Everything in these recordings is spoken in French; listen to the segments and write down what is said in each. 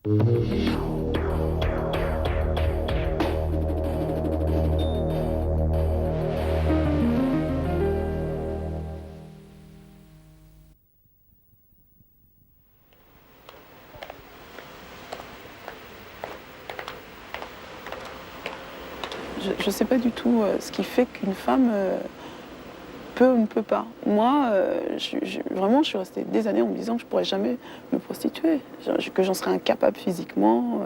Je ne sais pas du tout ce qui fait qu'une femme peut ou ne peut pas. Moi, vraiment, je suis restée des années en me disant que je ne pourrais jamais me prostituer, que j'en serais incapable physiquement.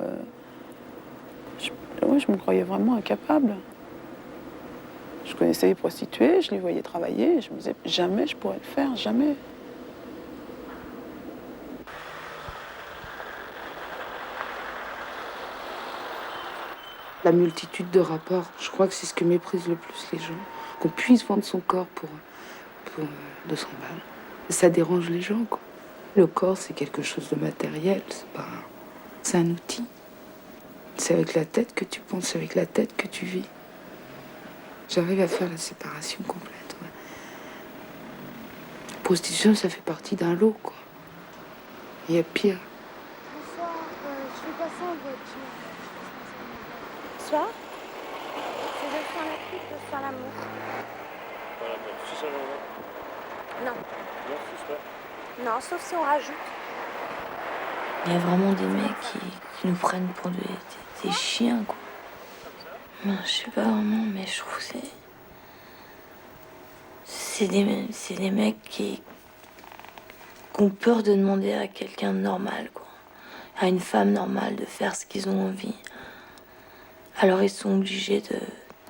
Je me croyais vraiment incapable. Je connaissais les prostituées, je les voyais travailler, et je me disais jamais je pourrais le faire, jamais. La multitude de rapports, je crois que c'est ce que méprisent le plus les gens. Qu'on puisse vendre son corps pour 200 balles. Ça dérange les gens, quoi. Le corps, c'est quelque chose de matériel, c'est un outil. C'est avec la tête que tu penses, c'est avec la tête que tu vis. J'arrive à faire la séparation complète, ouais. Prostitution, ça fait partie d'un lot, quoi. Il y a pire. Bonsoir, je vais passer en voiture. Bonsoir. C'est de faire la coupe, de faire l'amour. Faire l'amour, tu sais ça, Non. Non, c'est pas. Non, sauf si on rajoute. Il y a vraiment des mecs qui nous prennent pour des chiens, quoi. Non, je sais pas vraiment, mais je trouve que c'est des mecs qui ont peur de demander à quelqu'un de normal, quoi. À une femme normale de faire ce qu'ils ont envie. Alors ils sont obligés de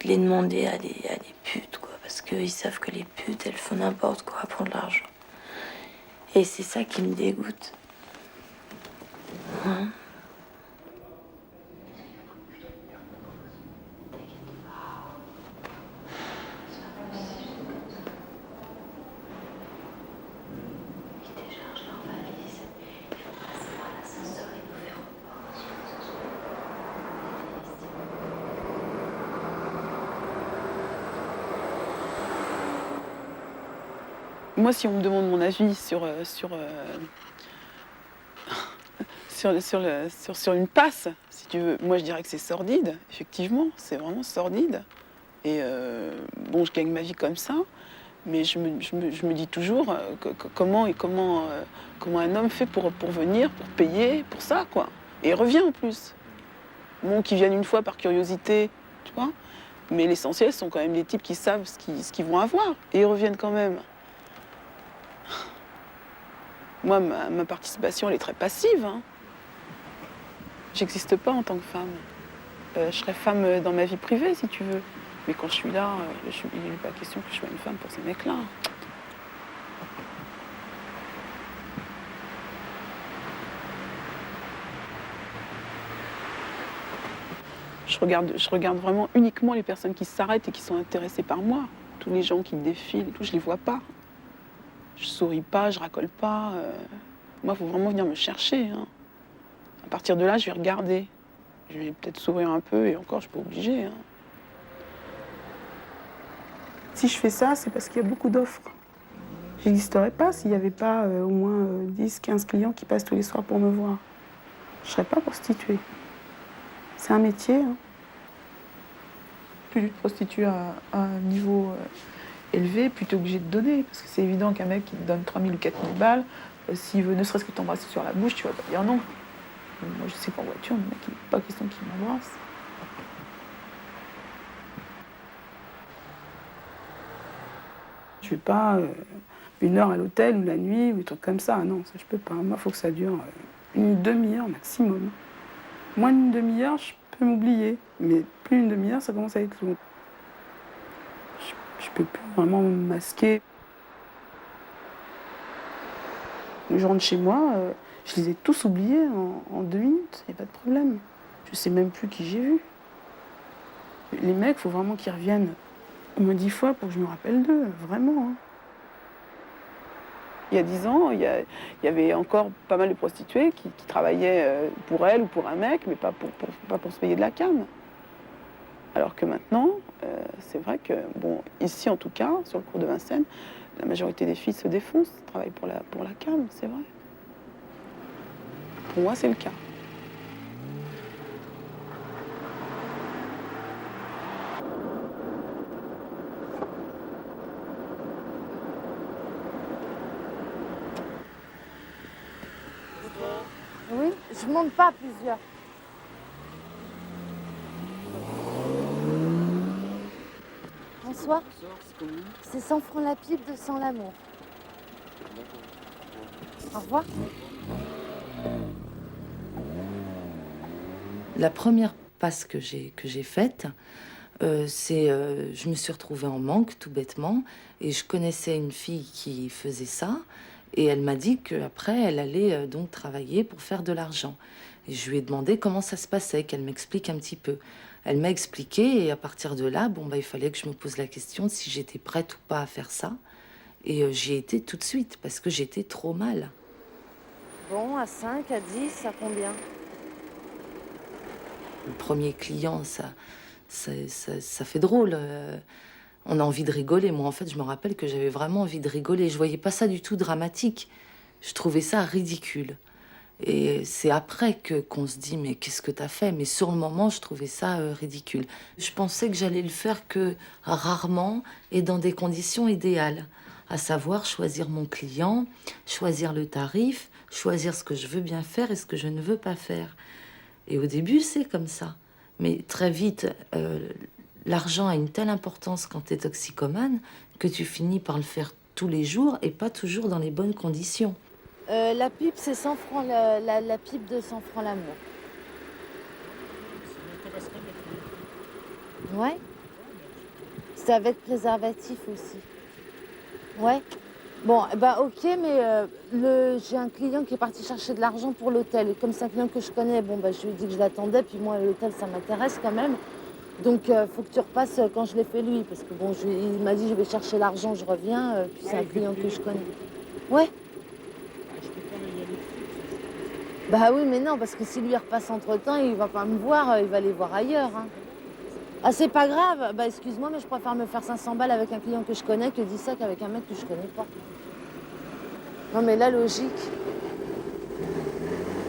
les demander à des putes, quoi. Parce qu'ils savent que les putes, elles font n'importe quoi pour de l'argent. Et c'est ça qui me dégoûte. Ouais. Moi, si on me demande mon avis sur une passe, si tu veux, moi je dirais que c'est sordide, effectivement, c'est vraiment sordide. Et bon, je gagne ma vie comme ça, mais je me dis toujours comment un homme fait pour venir, pour payer, pour ça, quoi. Et il revient en plus. Bon, qu'ils viennent une fois par curiosité, tu vois, mais l'essentiel, ce sont quand même des types qui savent ce qu'ils vont avoir, et ils reviennent quand même. Moi, ma participation, elle est très passive, hein. J'existe pas en tant que femme. Je serais femme dans ma vie privée, si tu veux. Mais quand je suis là, il n'est pas question que je sois une femme pour ces mecs-là. Je regarde vraiment uniquement les personnes qui s'arrêtent et qui sont intéressées par moi. Tous les gens qui défilent et tout, je les vois pas. Je souris pas, je racole pas. Moi, il faut vraiment venir me chercher, hein. À partir de là, je vais regarder. Je vais peut-être sourire un peu et encore, je suis pas obligée, hein. Si je fais ça, c'est parce qu'il y a beaucoup d'offres. J'existerais pas s'il n'y avait pas au moins 10, 15 clients qui passent tous les soirs pour me voir. Je serais pas prostituée. C'est un métier, hein. Plus tu te prostitues à un niveau élevé, plus tu es obligé de donner. Parce que c'est évident qu'un mec qui te donne 3 000 ou 4 000 balles, s'il veut ne serait-ce que t'embrasser sur la bouche, tu vas pas dire non. Moi, je sais qu'en voiture, le mec, il n'est pas question qu'il m'embrasse. Je vais pas 1 heure à l'hôtel ou la nuit ou des trucs comme ça. Non, ça je peux pas. Moi, il faut que ça dure une demi-heure maximum. Moins d'une demi-heure, je peux m'oublier. Mais plus d'une demi-heure, ça commence à être long. Je peux plus vraiment me masquer. Je rentre chez moi, je les ai tous oubliés en 2 minutes. Il n'y a pas de problème. Je sais même plus qui j'ai vu. Les mecs, il faut vraiment qu'ils reviennent au moins 10 fois pour que je me rappelle d'eux, vraiment, hein. Il y a 10 ans, il y avait encore pas mal de prostituées qui travaillaient pour elles ou pour un mec, mais pas pour se payer de la cam. Alors que maintenant, c'est vrai que, bon, ici en tout cas, sur le cours de Vincennes, la majorité des filles se défoncent, travaillent pour la cam, c'est vrai. Pour moi, c'est le cas. Je monte pas plusieurs. Bonsoir. C'est 100 francs la pipe, 200 l'amour. Au revoir. La première passe que j'ai faite, je me suis retrouvée en manque tout bêtement et je connaissais une fille qui faisait ça et elle m'a dit qu'après elle allait donc travailler pour faire de l'argent. Et je lui ai demandé comment ça se passait, qu'elle m'explique un petit peu. Elle m'a expliqué et à partir de là, il fallait que je me pose la question de si j'étais prête ou pas à faire ça. Et j'y ai été tout de suite parce que j'étais trop mal. Bon, à 5, à 10, à combien? Le premier client, ça fait drôle. On a envie de rigoler. Moi, en fait, je me rappelle que j'avais vraiment envie de rigoler. Je voyais pas ça du tout dramatique. Je trouvais ça ridicule. Et c'est après qu'on se dit, mais qu'est-ce que t'as fait? Mais sur le moment, je trouvais ça ridicule. Je pensais que j'allais le faire que rarement et dans des conditions idéales. À savoir choisir mon client, choisir le tarif, choisir ce que je veux bien faire et ce que je ne veux pas faire. Et au début, c'est comme ça. Mais très vite, l'argent a une telle importance quand t'es toxicomane que tu finis par le faire tous les jours et pas toujours dans les bonnes conditions. La pipe, c'est 100 francs la pipe, 200 francs l'amour. Ouais. C'est avec préservatif aussi. Ouais. Bon, bah ok, mais j'ai un client qui est parti chercher de l'argent pour l'hôtel. Et comme c'est un client que je connais, je lui ai dit que je l'attendais, puis moi, l'hôtel, ça m'intéresse quand même. Donc, faut que tu repasses quand je l'ai fait lui, parce que il m'a dit, je vais chercher l'argent, je reviens, puis c'est un client que je connais. Ouais. Bah oui, mais non, parce que si lui repasse entre-temps, il va pas me voir, il va aller voir ailleurs. Hein. Ah, c'est pas grave. Bah, excuse-moi, mais je préfère me faire 500 balles avec un client que je connais que 10 sacs avec un mec que je connais pas. Non, mais la logique,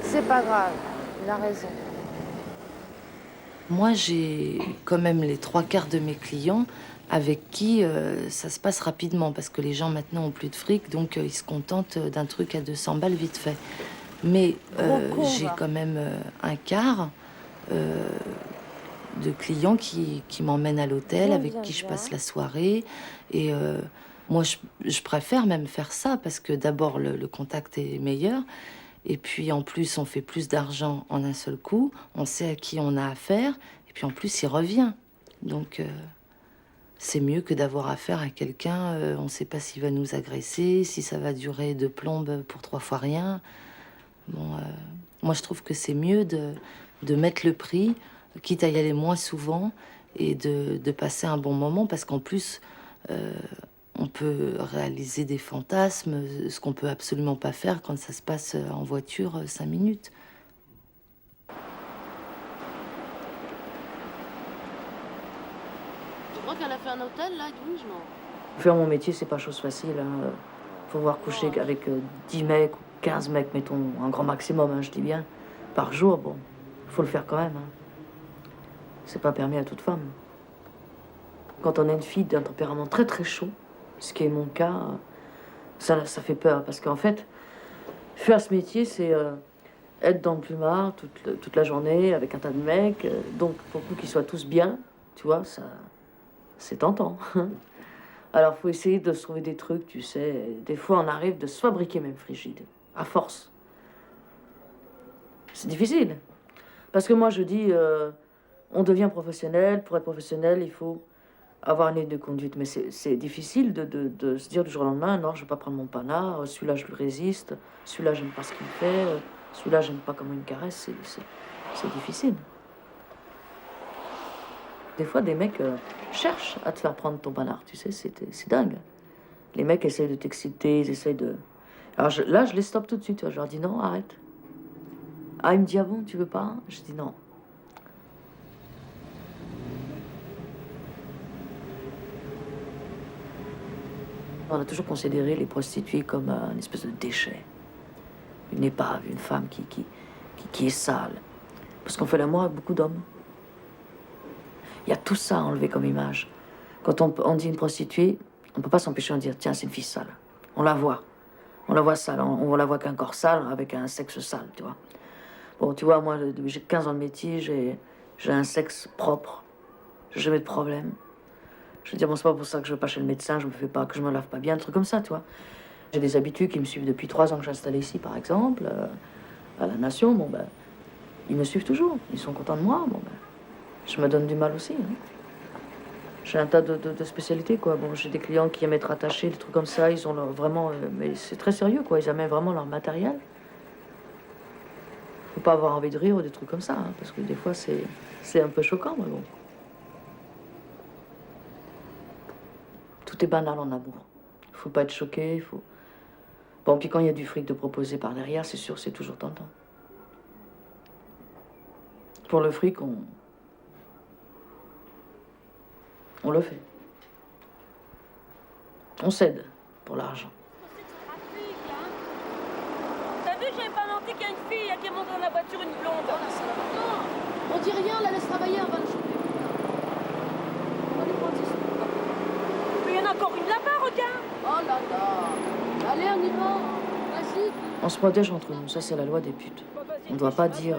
c'est pas grave. Il a raison. Moi, j'ai quand même les 3/4 de mes clients avec qui ça se passe rapidement parce que les gens maintenant ont plus de fric, donc ils se contentent d'un truc à 200 balles vite fait. Mais j'ai quand même un quart de clients qui m'emmènent à l'hôtel, avec qui je passe la soirée. Et moi, je préfère même faire ça parce que d'abord, le contact est meilleur. Et puis en plus, on fait plus d'argent en un seul coup. On sait à qui on a affaire. Et puis en plus, il revient. Donc c'est mieux que d'avoir affaire à quelqu'un. On ne sait pas s'il va nous agresser, si ça va durer de plombe pour 3 fois rien. Bon, moi, je trouve que c'est mieux de mettre le prix, quitte à y aller moins souvent, et de passer un bon moment, parce qu'en plus, on peut réaliser des fantasmes, ce qu'on peut absolument pas faire quand ça se passe en voiture 5 minutes. Tu crois qu'elle a fait un hôtel, là, Douge, non? Faire mon métier, c'est pas chose facile. Hein. Faut voir coucher avec 10 mecs ou 15 mecs, mettons, un grand maximum, hein, je dis bien, par jour. Bon, faut le faire quand même. Hein. C'est pas permis à toute femme. Quand on a une fille d'un tempérament très très chaud, ce qui est mon cas, ça fait peur. Parce qu'en fait, faire ce métier, c'est être dans le plumard toute la journée avec un tas de mecs. Donc, pour qu'ils soient tous bien, tu vois, ça, c'est tentant. Alors, faut essayer de se trouver des trucs, tu sais. Des fois, on arrive de se fabriquer même frigide, à force. C'est difficile. Parce que moi, je dis, on devient professionnel. Pour être professionnel, il faut avoir une ligne de conduite. Mais c'est difficile de se dire du jour au lendemain, non, je vais pas prendre mon panard, celui-là, je lui résiste, celui-là, j'aime pas ce qu'il fait, celui-là, j'aime pas comment il me caresse. C'est difficile. Des fois, des mecs cherchent à te faire prendre ton panard, tu sais, c'est dingue. Les mecs essayent de t'exciter, ils essayent de... Alors là, je les stoppe tout de suite, tu vois, je leur dis non, arrête. Ah, il me dit, ah bon, tu veux pas? Je dis non. On a toujours considéré les prostituées comme une espèce de déchet. Une épave, une femme qui est sale. Parce qu'on fait l'amour avec beaucoup d'hommes. Il y a tout ça à enlever comme image. Quand on dit une prostituée, on ne peut pas s'empêcher de dire, tiens, c'est une fille sale. On la voit. On la voit sale. On la voit qu'un corps sale avec un sexe sale, tu vois. Bon, tu vois, moi, j'ai 15 ans de métier, j'ai un sexe propre. J'ai jamais de problème. Je veux dire, bon, c'est pas pour ça que je vais pas chez le médecin, je me fais pas, que je me lave pas bien, un truc comme ça, tu vois. J'ai des habitudes qui me suivent depuis 3 ans que j'ai installé ici, par exemple, à la Nation. Bon, ben, ils me suivent toujours. Ils sont contents de moi. Bon, ben, je me donne du mal aussi. Hein. J'ai un tas de spécialités, quoi. Bon, j'ai des clients qui aiment être attachés, des trucs comme ça. Ils ont vraiment... mais c'est très sérieux, quoi. Ils amènent vraiment leur matériel. Faut pas avoir envie de rire ou des trucs comme ça, hein, parce que des fois, c'est un peu choquant, mais bon. Tout est banal en amour. Il faut pas être choqué, il faut... Bon, puis quand il y a du fric de proposer par derrière, c'est sûr, c'est toujours tentant. Pour le fric, on le fait. On cède pour l'argent. T'as vu, j'avais pas menti qu'il y a une fille qui est montée dans la voiture, une blonde. Oh là, ça va. Non, on dit rien, la laisse travailler, on va le choper. On va lui prendre ses sous. Mais il y en a encore une là-bas, regarde. Oh là là. Allez, on y va. Vas-y. On se protège entre nous, ça c'est la loi des putes. On ne doit pas dire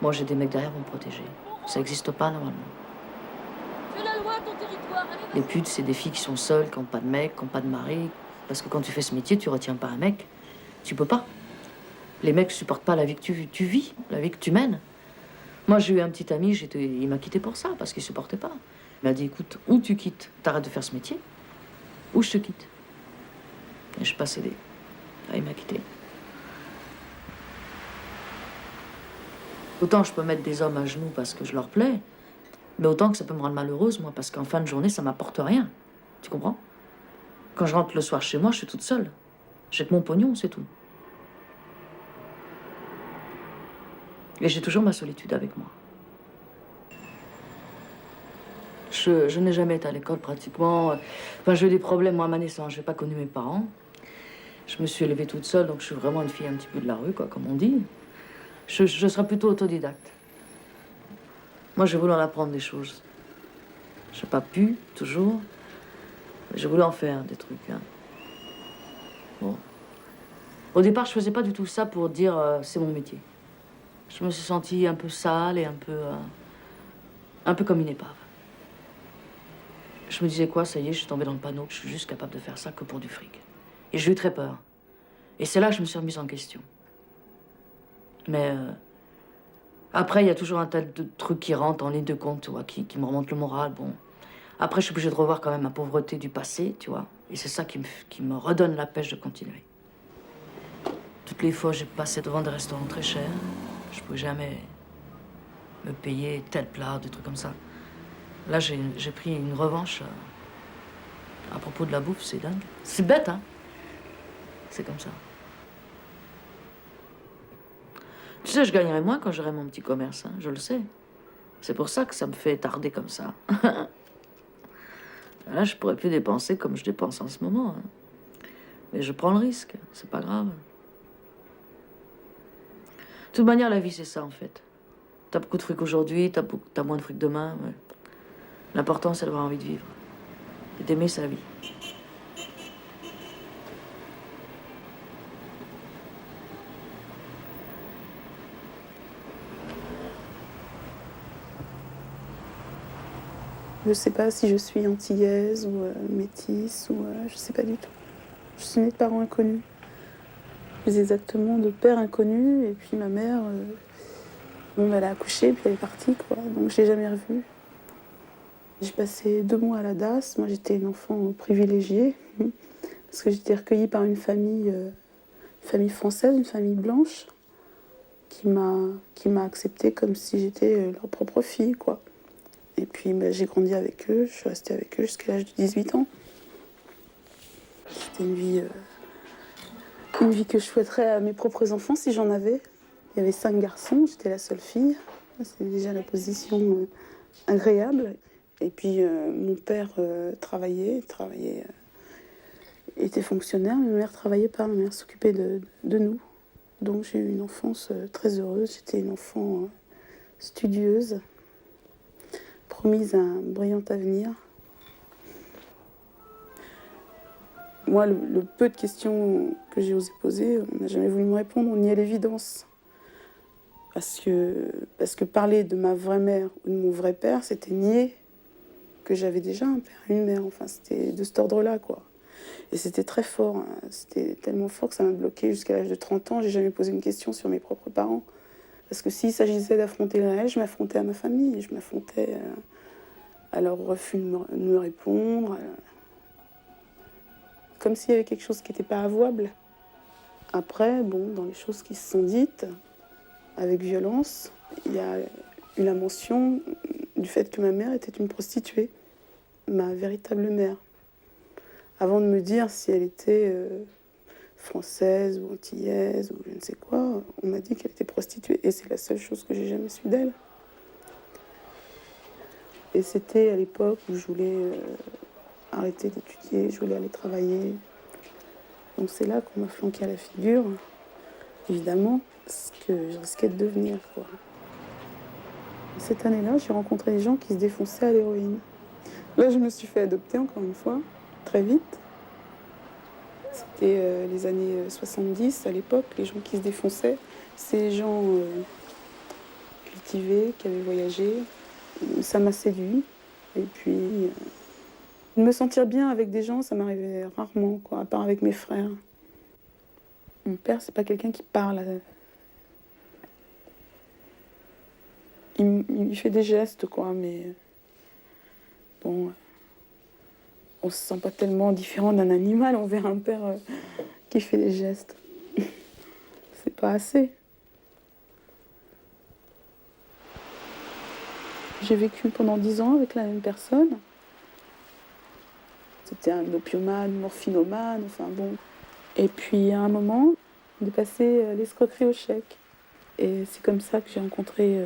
moi j'ai des mecs derrière pour me protéger. Ça n'existe pas normalement. Fais la loi à ton territoire. Allez, Les putes, c'est des filles qui sont seules, qui n'ont pas de mec, qui n'ont pas de mari. Parce que quand tu fais ce métier, tu retiens pas un mec. Tu peux pas. Les mecs supportent pas la vie que tu vis, la vie que tu mènes. Moi, j'ai eu un petit ami, il m'a quitté pour ça, parce qu'il supportait pas. Il m'a dit, écoute, ou tu quittes, t'arrêtes de faire ce métier, ou je te quitte. Et je suis pas cédé. Ah, il m'a quitté. Autant je peux mettre des hommes à genoux parce que je leur plais, mais autant que ça peut me rendre malheureuse, moi, parce qu'en fin de journée, ça m'apporte rien. Tu comprends? Quand je rentre le soir chez moi, je suis toute seule. J'ai que mon pognon, c'est tout. Et j'ai toujours ma solitude avec moi. Je n'ai jamais été à l'école pratiquement. Enfin, j'ai eu des problèmes, moi, à ma naissance. Je n'ai pas connu mes parents. Je me suis élevée toute seule, donc je suis vraiment une fille un petit peu de la rue, quoi, comme on dit. Je serais plutôt autodidacte. Moi, j'ai voulu en apprendre des choses. Je n'ai pas pu, toujours. Mais j'ai voulu en faire des trucs. Hein. Bon. Au départ, je faisais pas du tout ça pour dire c'est mon métier. Je me suis sentie un peu sale et un peu comme une épave. Je me disais quoi, ça y est, je suis tombée dans le panneau. Je suis juste capable de faire ça que pour du fric. Et j'ai eu très peur. Et c'est là que je me suis remise en question. Mais après, il y a toujours un tas de trucs qui rentrent en ligne de compte, tu vois, qui me remontent le moral. Bon. Après, je suis obligée de revoir quand même ma pauvreté du passé, tu vois. Et c'est ça qui me redonne la pêche de continuer. Toutes les fois, j'ai passé devant des restaurants très chers. Je pouvais jamais me payer tel plat, des trucs comme ça. Là, j'ai pris une revanche à propos de la bouffe, c'est dingue. C'est bête, hein? C'est comme ça. Tu sais, je gagnerai moins quand j'aurai mon petit commerce, hein, je le sais. C'est pour ça que ça me fait tarder comme ça. Là, je pourrais plus dépenser comme je dépense en ce moment. Hein. Mais je prends le risque, c'est pas grave. De toute manière, la vie, c'est ça, en fait. T'as beaucoup de fric aujourd'hui, t'as moins de fric demain. Ouais. L'important, c'est d'avoir envie de vivre. Et d'aimer sa vie. Je sais pas si je suis antillaise ou métisse, ou je sais pas du tout. Je suis née de parents inconnus. Plus exactement de père inconnu, et puis ma mère, bon, elle a accouché, puis elle est partie, quoi. Donc je l'ai jamais revue. J'ai passé 2 mois à la DAS. Moi, j'étais une enfant privilégiée, parce que j'étais recueillie par une famille française, une famille blanche, qui m'a acceptée comme si j'étais leur propre fille, quoi. Et puis j'ai grandi avec eux, je suis restée avec eux jusqu'à l'âge de 18 ans. C'était une vie que je souhaiterais à mes propres enfants si j'en avais. Il y avait 5 garçons, j'étais la seule fille. C'est déjà la position agréable. Et puis mon père travaillait, était fonctionnaire, mais ma mère travaillait pas, ma mère s'occupait de nous. Donc j'ai eu une enfance très heureuse, j'étais une enfant studieuse, promise un brillant avenir. Moi, le peu de questions que j'ai osé poser, on n'a jamais voulu me répondre, on niait l'évidence. Parce que parler de ma vraie mère ou de mon vrai père, c'était nier que j'avais déjà un père et une mère. Enfin, c'était de cet ordre-là, quoi. Et c'était très fort, hein. C'était tellement fort que ça m'a bloqué jusqu'à l'âge de 30 ans. J'ai jamais posé une question sur mes propres parents. Parce que s'il s'agissait d'affronter le réel, je m'affrontais à ma famille. Je m'affrontais à leur refus de me répondre. Comme s'il y avait quelque chose qui n'était pas avouable. Après, bon, dans les choses qui se sont dites, avec violence, il y a eu la mention du fait que ma mère était une prostituée, ma véritable mère. Avant de me dire si elle était française ou antillaise ou je ne sais quoi, on m'a dit qu'elle était prostituée. Et c'est la seule chose que j'ai jamais su d'elle. Et c'était à l'époque où je voulais arrêter d'étudier, je voulais aller travailler. Donc c'est là qu'on m'a flanqué à la figure, évidemment, ce que je risquais de devenir, quoi. Cette année-là, j'ai rencontré des gens qui se défonçaient à l'héroïne. Là, je me suis fait adopter, encore une fois, très vite. C'était les années 70, à l'époque, les gens qui se défonçaient. C'est les gens cultivés, qui avaient voyagé. Ça m'a séduit. Et puis, me sentir bien avec des gens, ça m'arrivait rarement, quoi, à part avec mes frères. Mon père, c'est pas quelqu'un qui parle. Il fait des gestes, quoi, mais bon, on se sent pas tellement différent d'un animal envers un père qui fait des gestes. C'est pas assez. J'ai vécu pendant 10 ans avec la même personne. C'était un opiomane, morphinomane, enfin bon. Et puis à un moment, on est passé l'escroquerie au chèque. Et c'est comme ça que j'ai rencontré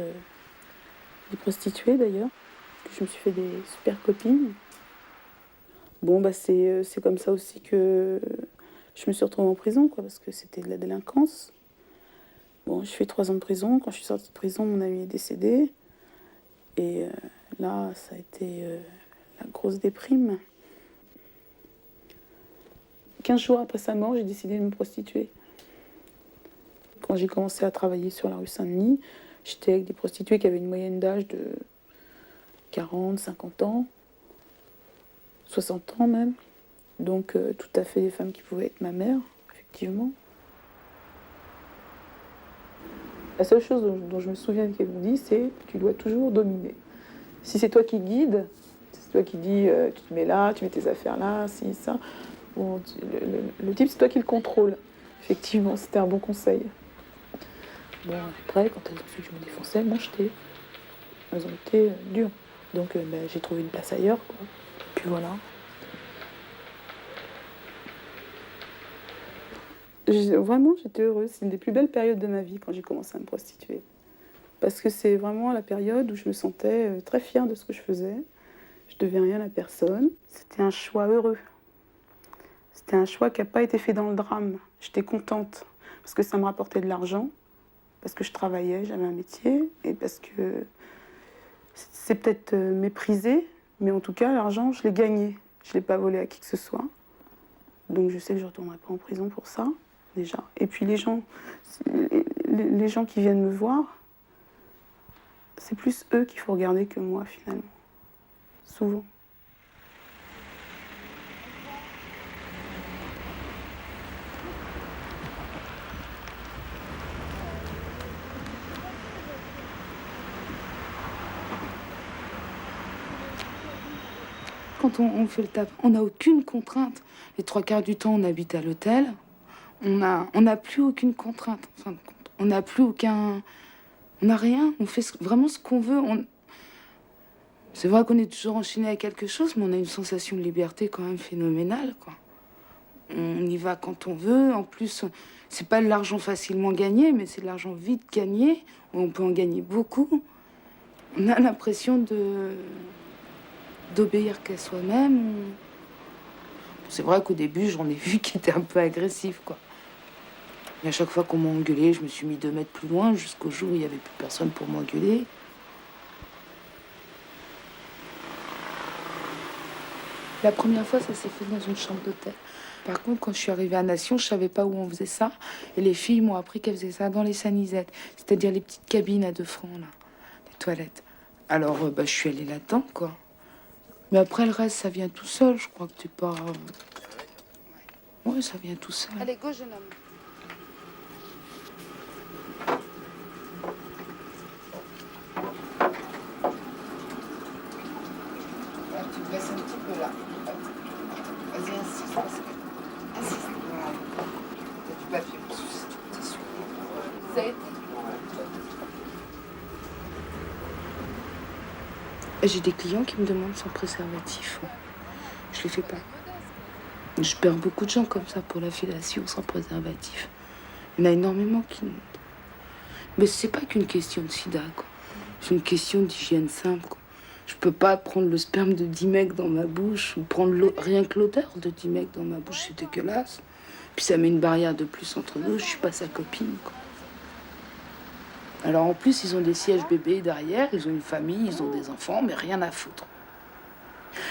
des prostituées d'ailleurs, que je me suis fait des super copines. Bon, bah c'est comme ça aussi que je me suis retrouvée en prison, quoi, parce que c'était de la délinquance. Bon, je fais 3 ans de prison. Quand je suis sortie de prison, mon ami est décédé. Et là, ça a été la grosse déprime. 15 jours après sa mort, j'ai décidé de me prostituer. Quand j'ai commencé à travailler sur la rue Saint-Denis, j'étais avec des prostituées qui avaient une moyenne d'âge de 40, 50 ans, 60 ans même. Donc tout à fait des femmes qui pouvaient être ma mère, effectivement. La seule chose dont je me souviens qu'elle me dit, c'est que tu dois toujours dominer. Si c'est toi qui guides, si c'est toi qui dis tu te mets là, tu mets tes affaires là, si, ça. Bon, le type, c'est toi qui le contrôle. Effectivement, c'était un bon conseil. Bon, après, quand elles ont su que je me défonçais, elles m'ont jeté. Elles ont été dures. Donc j'ai trouvé une place ailleurs, quoi. Puis voilà. Vraiment, j'étais heureuse. C'est une des plus belles périodes de ma vie quand j'ai commencé à me prostituer. Parce que c'est vraiment la période où je me sentais très fière de ce que je faisais. Je devais rien à personne. C'était un choix heureux. C'était un choix qui n'a pas été fait dans le drame. J'étais contente parce que ça me rapportait de l'argent, parce que je travaillais, j'avais un métier, et parce que c'est peut-être méprisé, mais en tout cas, l'argent, je l'ai gagné. Je ne l'ai pas volé à qui que ce soit. Donc je sais que je ne retournerai pas en prison pour ça, déjà. Et puis les gens qui viennent me voir, c'est plus eux qu'il faut regarder que moi, finalement. Souvent. Quand on fait le taf, on n'a aucune contrainte. Les 3/4 du temps, on habite à l'hôtel. On n'a plus aucune contrainte. En fin de compte. On n'a plus aucun... On n'a rien. On fait vraiment ce qu'on veut. C'est vrai qu'on est toujours enchaîné à quelque chose, mais on a une sensation de liberté quand même phénoménale, quoi. On y va quand on veut. En plus, c'est pas de l'argent facilement gagné, mais c'est de l'argent vite gagné. On peut en gagner beaucoup. On a l'impression d'obéir qu'à soi-même. C'est vrai qu'au début, j'en ai vu qui étaient un peu agressifs, quoi. Et à chaque fois qu'on m'a engueulé, je me suis mis 2 mètres plus loin, jusqu'au jour où il n'y avait plus personne pour m'engueuler. La première fois, ça s'est fait dans une chambre d'hôtel. Par contre, quand je suis arrivée à Nation, je savais pas où on faisait ça. Et les filles m'ont appris qu'elles faisaient ça dans les sanisettes, c'est-à-dire les petites cabines à 2 francs, là, les toilettes. Alors, je suis allée là-dedans, quoi. Mais après, le reste, ça vient tout seul. Je crois que t'es pas... Ouais, ça vient tout seul. Allez, go, jeune homme. Là, tu te baisses un petit peu, là. Vas-y, insiste. Insiste. Voilà. T'as du papier pour tissu. Ça a été. J'ai des clients qui me demandent sans préservatif. Je les fais pas. Je perds beaucoup de gens comme ça pour la fellation sans préservatif. Il y en a énormément qui... Mais c'est pas qu'une question de sida, quoi. C'est une question d'hygiène simple, quoi. Je peux pas prendre le sperme de 10 mecs dans ma bouche ou prendre rien que l'odeur de 10 mecs dans ma bouche, c'est dégueulasse. Puis ça met une barrière de plus entre nous, je suis pas sa copine, quoi. Alors en plus, ils ont des sièges bébés derrière, ils ont une famille, ils ont des enfants, mais rien à foutre.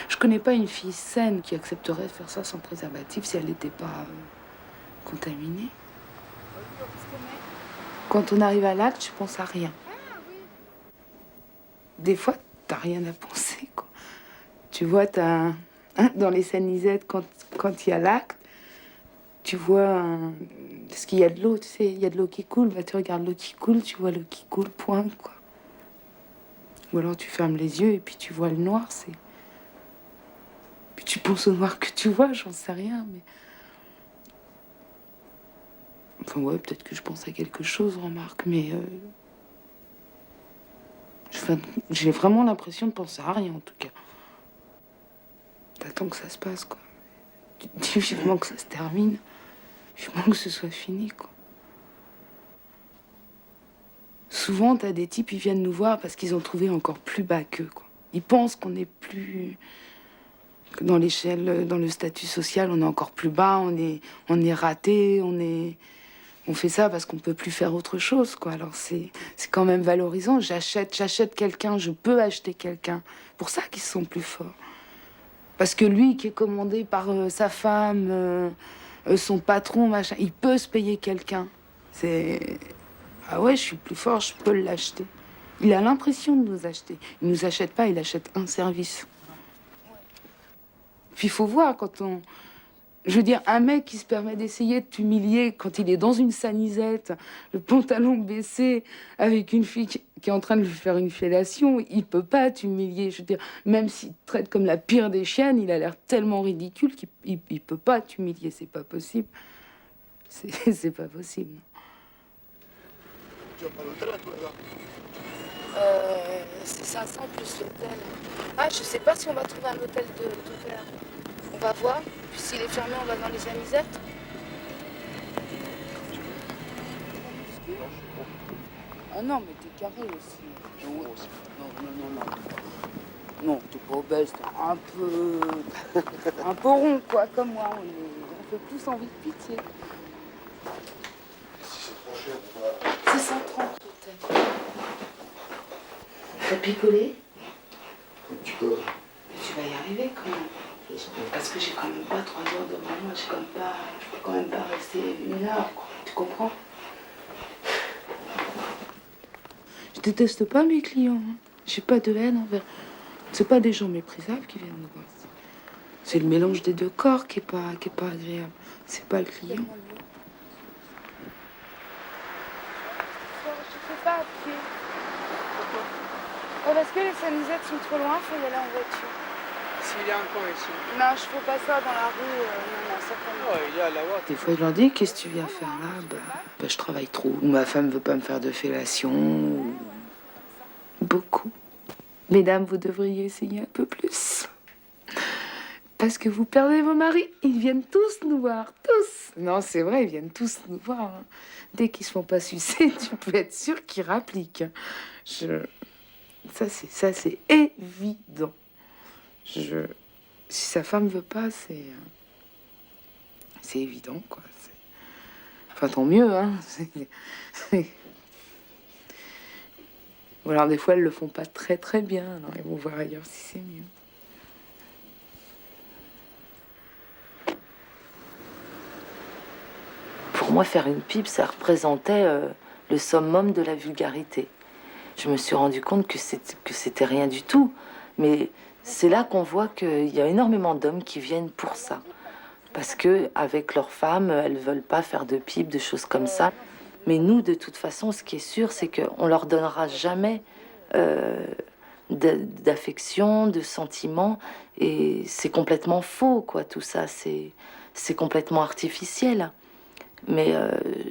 Je connais pas une fille saine qui accepterait de faire ça sans préservatif si elle n'était pas contaminée. Quand on arrive à l'acte, je pense à rien. Des fois, t'as rien à penser, quoi. Tu vois, dans les sanisettes, quand il y a l'acte, tu vois... Parce qu'il y a de l'eau, tu sais, il y a de l'eau qui coule. Bah, tu regardes l'eau qui coule, tu vois l'eau qui coule, point, quoi. Ou alors tu fermes les yeux et puis tu vois le noir, c'est... Puis tu penses au noir que tu vois, j'en sais rien, mais... Enfin, ouais, peut-être que je pense à quelque chose, remarque, mais... J'ai vraiment l'impression de penser à rien, en tout cas. T'attends que ça se passe, quoi. Tu te dis vivement que ça se termine. Vivement que ce soit fini, quoi. Souvent, t'as des types, ils viennent nous voir parce qu'ils ont trouvé encore plus bas qu'eux, quoi. Ils pensent qu'on est plus... que dans l'échelle, dans le statut social, on est encore plus bas, on est raté, on fait ça parce qu'on peut plus faire autre chose, quoi. Alors c'est quand même valorisant. J'achète quelqu'un, je peux acheter quelqu'un. Pour ça qu'ils sont plus forts. Parce que lui, qui est commandé par sa femme, son patron, machin, il peut se payer quelqu'un. C'est... Ah ouais, je suis plus fort, je peux l'acheter. Il a l'impression de nous acheter. Il nous achète pas, il achète un service. Puis il faut voir quand on... Je veux dire, un mec qui se permet d'essayer de t'humilier quand il est dans une sanisette, le pantalon baissé, avec une fille qui est en train de lui faire une fellation, il peut pas t'humilier. Je veux dire, même s'il te traite comme la pire des chiennes, il a l'air tellement ridicule qu'il peut pas t'humilier. C'est pas possible. C'est pas possible. Tu vas pas à l'hôtel, toi, là? C'est 500 plus l'hôtel. Ah, je sais pas si on va trouver un hôtel d'ouvert. On va voir. Puis s'il est fermé, on va dans les anisettes. Ah non, mais t'es carré aussi. Non, non. Non, t'es pas obèse, t'es un peu rond, quoi, comme moi. On fait plus envie de pitié. Si c'est trop cher, on va... C'est 130 l'hôtel. T'as picolé? Tu peux. Tu vas y arriver quand même. Parce que j'ai quand même pas 3 heures devant moi, je peux quand même pas rester 1 heure, quoi. Tu comprends? Je déteste pas mes clients, hein. J'ai pas de haine envers... C'est pas des gens méprisables qui viennent nous voir. C'est le mélange des deux corps qui est pas agréable. C'est pas le client. Je fais pas à pied. Parce que les sanisettes sont trop loin, faut y aller en voiture. S'il y a un coin ici. Non, je fais pas ça dans la rue, non, certainement. Ouais, il y a là-bas. Des fois, je leur dis, qu'est-ce que tu viens faire là? Je travaille trop. Ou ma femme veut pas me faire de fellation. Ou... Beaucoup. Mesdames, vous devriez essayer un peu plus. Parce que vous perdez vos maris. Ils viennent tous nous voir. Tous. Non, c'est vrai, ils viennent tous nous voir. Hein. Dès qu'ils se font pas sucer, tu peux être sûr qu'ils rappliquent. Ça, c'est évident. Si sa femme veut pas, c'est évident, quoi. Enfin, tant mieux, hein. Ou alors, des fois, elles le font pas très, très bien. Alors, ils vont voir ailleurs si c'est mieux. moi, faire une pipe, ça représentait le summum de la vulgarité. Je me suis rendu compte que c'était rien du tout. Mais c'est là qu'on voit qu'il y a énormément d'hommes qui viennent pour ça. Parce que avec leurs femmes, elles veulent pas faire de pipe, de choses comme ça. Mais nous, de toute façon, ce qui est sûr, c'est qu'on leur donnera jamais d'affection, de sentiments. Et c'est complètement faux, quoi, tout ça. C'est complètement artificiel. Mais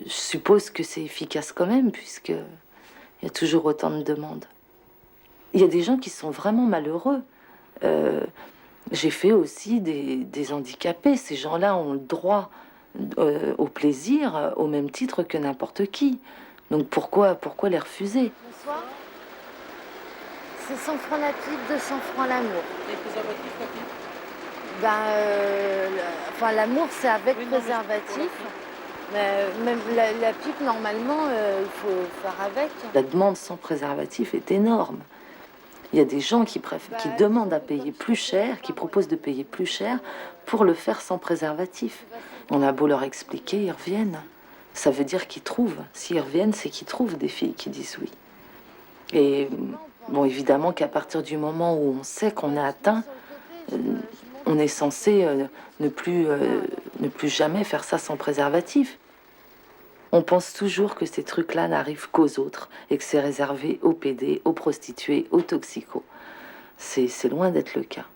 je suppose que c'est efficace quand même, puisque il y a toujours autant de demandes. Il y a des gens qui sont vraiment malheureux. J'ai fait aussi des handicapés. Ces gens-là ont le droit au plaisir au même titre que n'importe qui. Donc pourquoi les refuser? Bonsoir. C'est 100 francs la pipe, 200 francs l'amour. Les préservatifs, la pipe? Enfin, l'amour, c'est avec préservatif. Mais même la pipe, normalement, il faut faire avec. La demande sans préservatif est énorme. Il y a des gens qui demandent à payer plus cher, qui proposent de payer plus cher pour le faire sans préservatif. On a beau leur expliquer, ils reviennent. Ça veut dire qu'ils trouvent. S'ils reviennent, c'est qu'ils trouvent des filles qui disent oui. Et bon, évidemment qu'à partir du moment où on sait qu'on est atteint, on est censé ne plus jamais faire ça sans préservatif. On pense toujours que ces trucs-là n'arrivent qu'aux autres et que c'est réservé aux PD, aux prostituées, aux toxicos. C'est loin d'être le cas.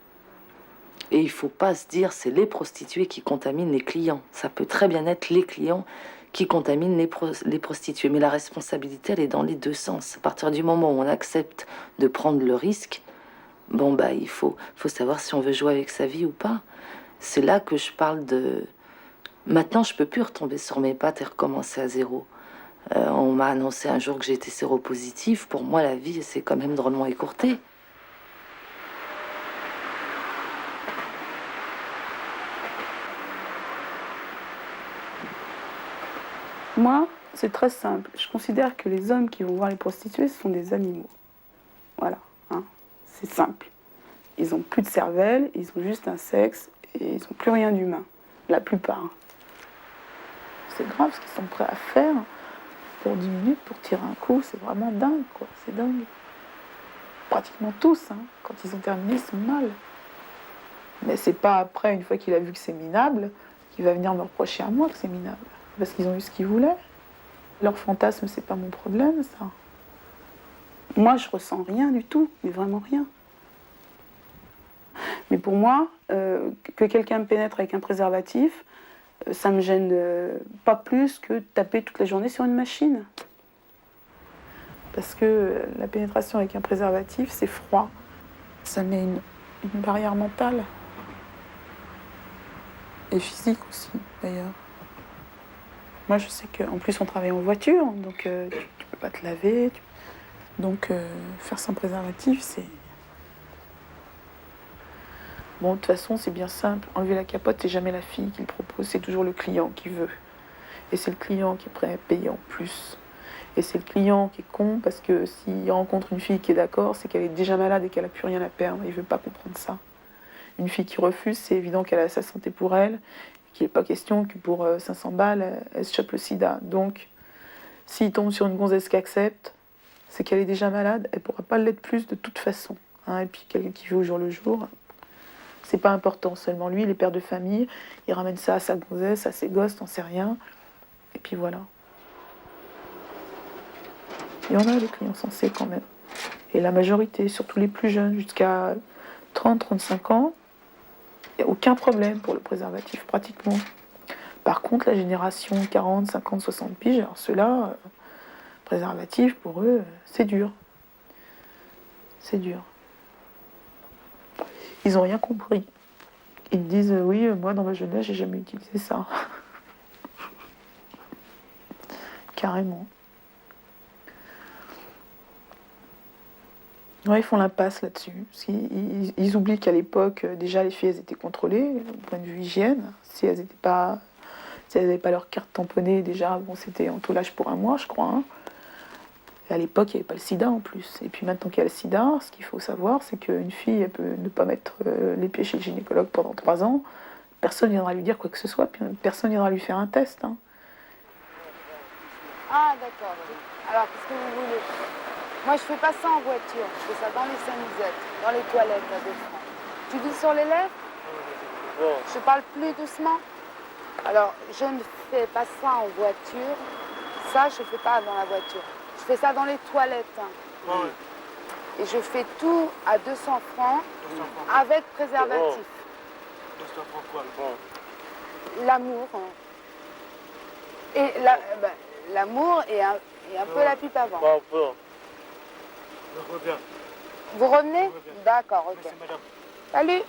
Et il faut pas se dire c'est les prostituées qui contaminent les clients. Ça peut très bien être les clients qui contaminent les prostituées. Mais la responsabilité, elle est dans les deux sens. À partir du moment où on accepte de prendre le risque, bon bah il faut savoir si on veut jouer avec sa vie ou pas. C'est là que je parle de... Maintenant, je peux plus retomber sur mes pattes et recommencer à zéro. On m'a annoncé un jour que j'étais séropositive. Pour moi, la vie, c'est quand même drôlement écourté. Moi, c'est très simple. Je considère que les hommes qui vont voir les prostituées, ce sont des animaux. Voilà, hein. C'est simple. Ils n'ont plus de cervelle, ils ont juste un sexe et ils n'ont plus rien d'humain. La plupart. C'est grave ce qu'ils sont prêts à faire pour 10 minutes, pour tirer un coup. C'est vraiment dingue, quoi. C'est dingue. Pratiquement tous, hein. Quand ils ont terminé, ils sont mal. Mais c'est pas après, une fois qu'il a vu que c'est minable, qu'il va venir me reprocher à moi que c'est minable. Parce qu'ils ont eu ce qu'ils voulaient. Leur fantasme, c'est pas mon problème, ça. Moi, je ressens rien du tout, mais vraiment rien. Mais pour moi, que quelqu'un me pénètre avec un préservatif, ça me gêne pas plus que de taper toute la journée sur une machine. Parce que la pénétration avec un préservatif, c'est froid. Ça met une barrière mentale. Et physique aussi, d'ailleurs. Moi, je sais qu'en plus, on travaille en voiture, donc tu peux pas te laver. Donc, faire sans préservatif, c'est... Bon, de toute façon, c'est bien simple. Enlever la capote, c'est jamais la fille qui le propose, c'est toujours le client qui veut. Et c'est le client qui est prêt à payer en plus. Et c'est le client qui est con, parce que s'il rencontre une fille qui est d'accord, c'est qu'elle est déjà malade et qu'elle n'a plus rien à perdre. Il veut pas comprendre ça. Une fille qui refuse, c'est évident qu'elle a sa santé pour elle, qu'il n'est pas question que pour 500 balles, elle se chope le sida. Donc, s'il tombe sur une gonzesse qui accepte, c'est qu'elle est déjà malade, elle ne pourra pas l'être plus de toute façon. Hein. Et puis quelqu'un qui vit au jour le jour, c'est pas important. Seulement lui, il est père de famille, il ramène ça à sa gonzesse, à ses gosses, t'en sais rien. Et puis voilà. Il y en a des clients sensés quand même. Et la majorité, surtout les plus jeunes, jusqu'à 30-35 ans, il n'y a aucun problème pour le préservatif, pratiquement. Par contre, la génération 40, 50, 60 piges, alors ceux-là, préservatif, pour eux, c'est dur. C'est dur. Ils n'ont rien compris. Ils me disent, oui, moi, dans ma jeunesse, j'ai jamais utilisé ça. Carrément. Ouais, ils font l'impasse là-dessus. Ils oublient qu'à l'époque, déjà, les filles, elles étaient contrôlées, au point de vue hygiène. Si elles n'avaient pas leur carte tamponnée, déjà, bon, c'était entoulage pour un mois, je crois. Hein. Et à l'époque, il n'y avait pas le sida en plus. Et puis maintenant qu'il y a le sida, ce qu'il faut savoir, c'est qu'une fille, elle peut ne pas mettre les pieds chez le gynécologue pendant 3 ans. Personne ne viendra lui dire quoi que ce soit, puis personne ne viendra lui faire un test. Hein. d'accord. Alors, qu'est-ce que vous voulez? Moi, je fais pas ça en voiture. Je fais ça dans les Saint-Nisettes, dans les toilettes à 2 francs. Tu dis sur les lèvres? Je parle plus doucement. Alors, je ne fais pas ça en voiture. Ça, je fais pas dans la voiture. Je fais ça dans les toilettes. Et je fais tout à 200 francs avec préservatif. 200 francs quoi, L'amour. Et l'amour et un peu la pipe avant. Je reviens. Vous revenez? D'accord, ok. Merci madame. Salut.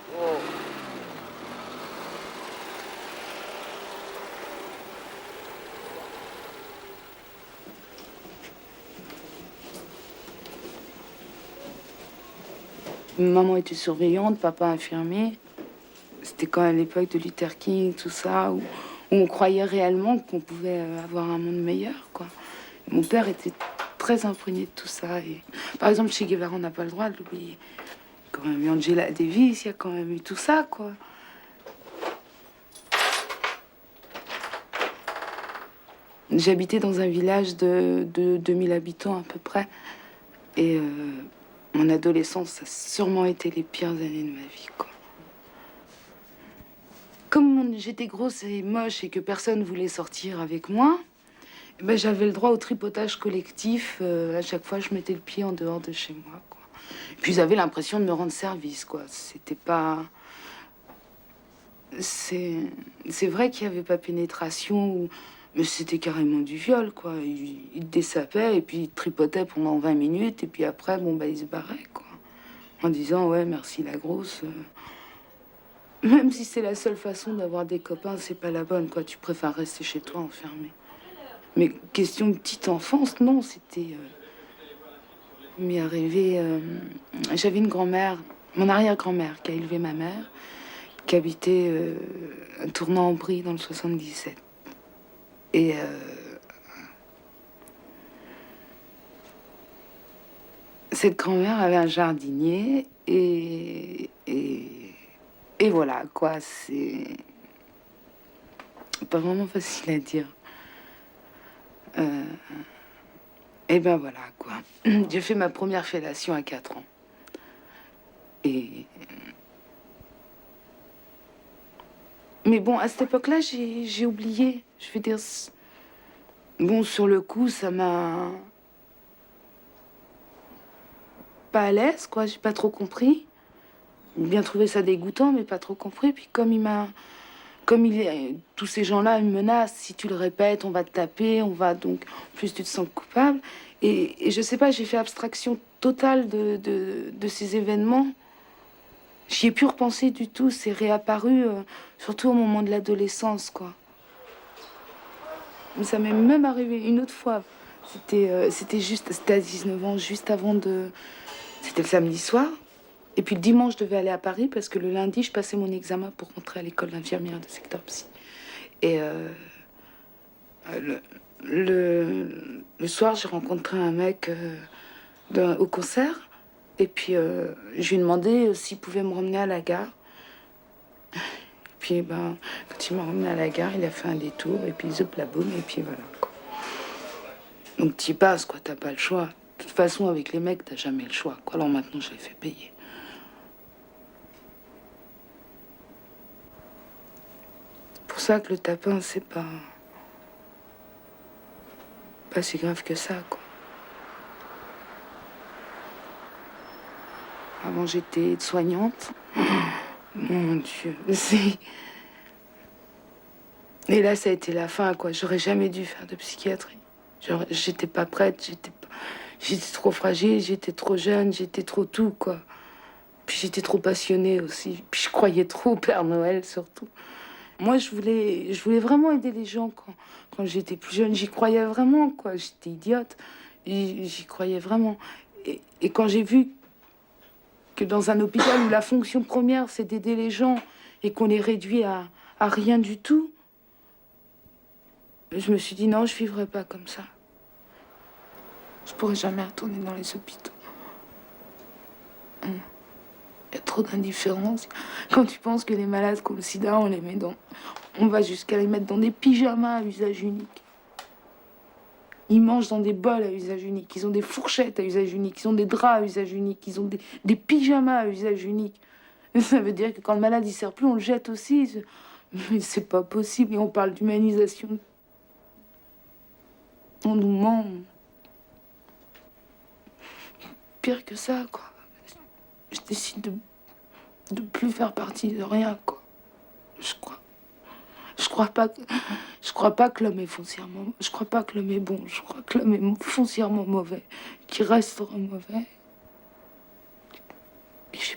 Maman était surveillante, papa infirmier. C'était quand même l'époque de Luther King, tout ça, où on croyait réellement qu'on pouvait avoir un monde meilleur, quoi. Mon père était très imprégné de tout ça. Et, par exemple, Che Guevara, on n'a pas le droit de l'oublier. Il y a quand même eu Angela Davis, il y a quand même eu tout ça, quoi. J'habitais dans un village de 2000 habitants à peu près. Et mon adolescence, ça a sûrement été les pires années de ma vie, quoi. Comme j'étais grosse et moche et que personne voulait sortir avec moi, ben, j'avais le droit au tripotage collectif. À chaque fois, je mettais le pied en dehors de chez moi, quoi. Puis ils avaient l'impression de me rendre service, quoi. C'était pas... C'est vrai qu'il n'y avait pas pénétration, mais c'était carrément du viol, quoi. Ils te dessapaient et puis ils te tripotaient pendant 20 minutes et puis après, bon, bah, ils se barraient, quoi. En disant, ouais, merci la grosse. Même si c'est la seule façon d'avoir des copains, c'est pas la bonne, quoi. Tu préfères rester chez toi enfermé. Mais question de petite enfance, non, c'était... Il m'est arrivé... J'avais une grand-mère, mon arrière-grand-mère, qui a élevé ma mère, qui habitait à Tournant-en-Brie dans le 77. Et... cette grand-mère avait un jardinier et voilà, quoi, c'est pas vraiment facile à dire. Et ben voilà, quoi. J'ai fait ma première fellation à 4 ans. Et... Mais bon, à cette époque-là, j'ai oublié. Je veux dire... Bon, sur le coup, ça m'a... pas à l'aise, quoi. J'ai pas trop compris. J'ai bien trouvé ça dégoûtant, mais pas trop compris. Puis tous ces gens-là me menacent. Si tu le répètes, on va te taper, on va donc... Plus tu te sens coupable. Et je sais pas, j'ai fait abstraction totale de ces événements. J'y ai plus repensé du tout. C'est réapparu, surtout au moment de l'adolescence, quoi. Mais ça m'est même arrivé une autre fois. C'était à 19 ans, juste avant de... C'était le samedi soir. Et puis le dimanche, je devais aller à Paris parce que le lundi, je passais mon examen pour rentrer à l'école d'infirmière de secteur psy. Et le soir, j'ai rencontré un mec au concert. Et puis je lui ai demandé s'il pouvait me ramener à la gare. Et puis ben, quand il m'a ramené à la gare, il a fait un détour. Et puis zop la boum, et puis voilà, quoi. Donc t'y passes, quoi, t'as pas le choix. De toute façon, avec les mecs, t'as jamais le choix, quoi. Alors maintenant, je les fais payer. C'est pour ça que le tapin, c'est pas si grave que ça, quoi. Avant, j'étais aide-soignante. Mon Dieu, c'est... Et là, ça a été la fin, quoi. J'aurais jamais dû faire de psychiatrie. J'étais pas prête, j'étais trop fragile, j'étais trop jeune, j'étais trop tout, quoi. Puis j'étais trop passionnée aussi. Puis je croyais trop au Père Noël, surtout. Moi, je voulais vraiment aider les gens quand j'étais plus jeune. J'y croyais vraiment, quoi. J'étais idiote. J'y croyais vraiment. Et quand j'ai vu que dans un hôpital où la fonction première, c'est d'aider les gens et qu'on les réduit à rien du tout, je me suis dit non, je vivrai pas comme ça. Je pourrais jamais retourner dans les hôpitaux. Il y a trop d'indifférence. Quand tu penses que les malades qui ont le sida, on va jusqu'à les mettre dans des pyjamas à usage unique. Ils mangent dans des bols à usage unique, ils ont des fourchettes à usage unique, ils ont des draps à usage unique, ils ont des pyjamas à usage unique. Ça veut dire que quand le malade il sert plus, on le jette aussi. Mais c'est pas possible. Et on parle d'humanisation. On nous ment. Pire que ça, quoi. Je décide de plus faire partie de rien, quoi. Je crois. Je crois pas que l'homme est foncièrement. Je crois pas que l'homme est bon. Je crois que l'homme est foncièrement mauvais, qu'il restera mauvais. Et j'ai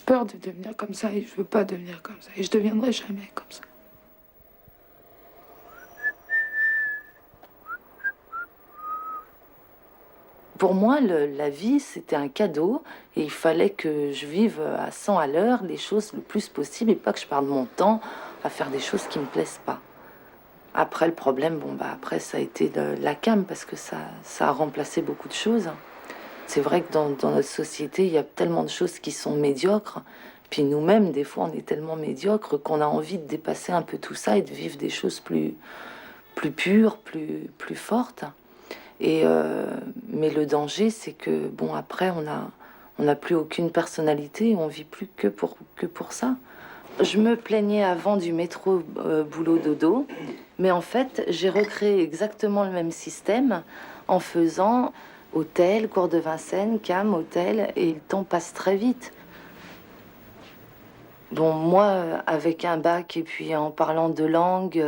peur de devenir comme ça et je veux pas devenir comme ça et je deviendrai jamais comme ça. Pour moi, la vie, c'était un cadeau et il fallait que je vive à 100 à l'heure les choses le plus possible et pas que je perde mon temps à faire des choses qui me plaisent pas. Après, le problème, après, ça a été la cam parce que ça a remplacé beaucoup de choses. C'est vrai que dans notre société, il y a tellement de choses qui sont médiocres. Puis nous-mêmes, des fois, on est tellement médiocres qu'on a envie de dépasser un peu tout ça et de vivre des choses plus pures, plus fortes. Mais le danger, c'est que, après, on n'a plus aucune personnalité et on vit plus que pour ça. Je me plaignais avant du métro boulot dodo, mais en fait, j'ai recréé exactement le même système en faisant hôtel, cours de Vincennes, cam, hôtel, et le temps passe très vite. Moi, avec un bac et puis en parlant deux langues,